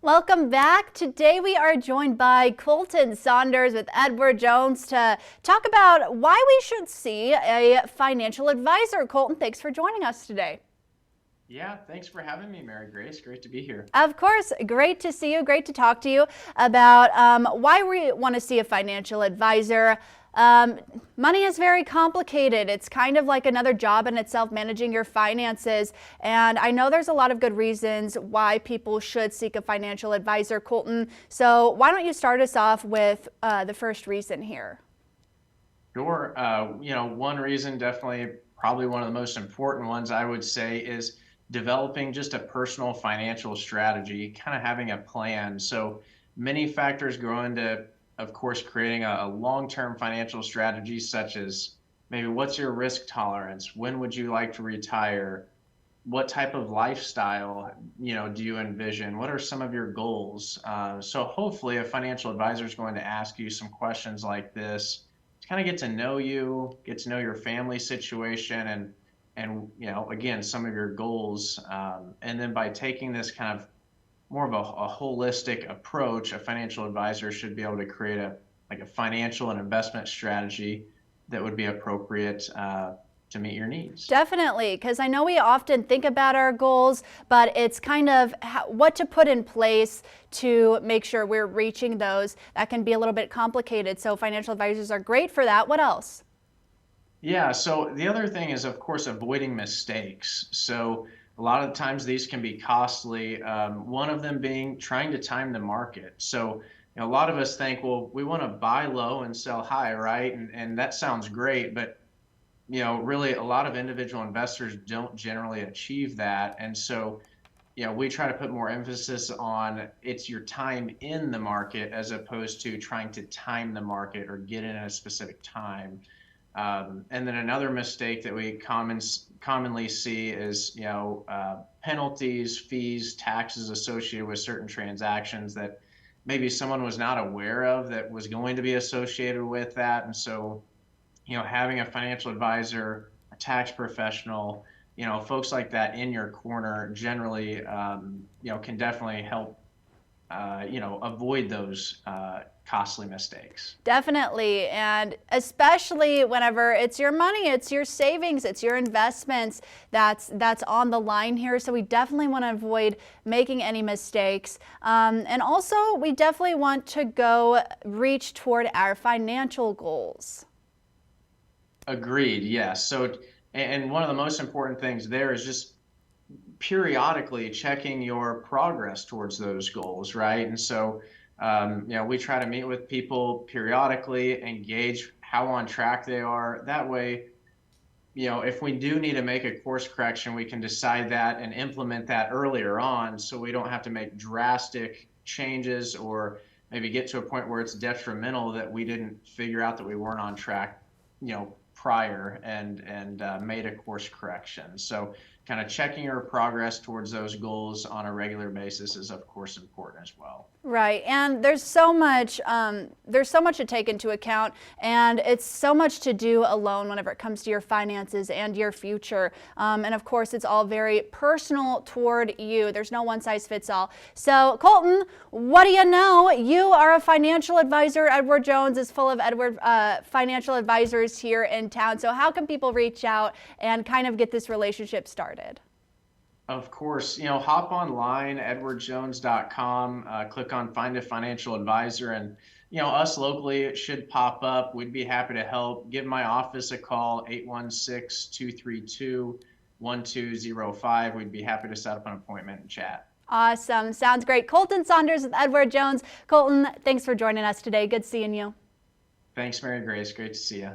Welcome back. Today we are joined by Colton Saunders with Edward Jones to talk about why we should see a financial advisor. Colton, thanks for joining us today. Yeah, thanks for having me, Mary Grace. Great to be here. Of course, great to see you. Great to talk to you about why we want to see a financial advisor. Money is very complicated. It's kind of like another job in itself, managing your finances. And I know there's a lot of good reasons why people should seek a financial advisor, Colton. So why don't you start us off with the first reason here? Sure. One reason, definitely probably one of the most important ones I would say, is developing just a personal financial strategy, kind of having a plan. So many factors go into, of course, creating a long-term financial strategy, such as maybe what's your risk tolerance? When would you like to retire? What type of lifestyle, do you envision? What are some of your goals? So hopefully a financial advisor is going to ask you some questions like this to kind of get to know you, get to know your family situation, and again, some of your goals. And then by taking this kind of more of a holistic approach, a financial advisor should be able to create a financial and investment strategy that would be appropriate to meet your needs. Definitely, because I know we often think about our goals, but it's kind of what to put in place to make sure we're reaching those. That can be a little bit complicated, so financial advisors are great for that. What else? Yeah, so the other thing is, of course, avoiding mistakes. So a lot of times these can be costly. One of them being trying to time the market. So a lot of us think, well, we want to buy low and sell high, right? And that sounds great, but really a lot of individual investors don't generally achieve that. And so, we try to put more emphasis on it's your time in the market as opposed to trying to time the market or get in at a specific time. And then another mistake that we commonly see is, penalties, fees, taxes associated with certain transactions that maybe someone was not aware of that was going to be associated with that. And so, having a financial advisor, a tax professional, folks like that in your corner generally, can definitely help, avoid those costly mistakes. Definitely, and especially whenever it's your money, it's your savings, it's your investments that's on the line here. So we definitely want to avoid making any mistakes. And also, we definitely want to go reach toward our financial goals. Agreed. Yes. So, and one of the most important things there is just periodically checking your progress towards those goals, right? And so, we try to meet with people periodically, engage how on track they are. That way, if we do need to make a course correction, we can decide that and implement that earlier on, so we don't have to make drastic changes or maybe get to a point where it's detrimental that we didn't figure out that we weren't on track, prior and made a course correction. So kind of checking your progress towards those goals on a regular basis is of course important as well. Right, and there's so much to take into account, and it's so much to do alone whenever it comes to your finances and your future. And of course, it's all very personal toward you. There's no one size fits all. So, Colton, what do you know? You are a financial advisor. Edward Jones is full of financial advisors here in town. So, how can people reach out and kind of get this relationship started? Of course, hop online, edwardjones.com, click on Find a Financial Advisor, and, us locally, it should pop up. We'd be happy to help. Give my office a call, 816-232-1205. We'd be happy to set up an appointment and chat. Awesome. Sounds great. Colton Saunders with Edward Jones. Colton, thanks for joining us today. Good seeing you. Thanks, Mary Grace. Great to see you.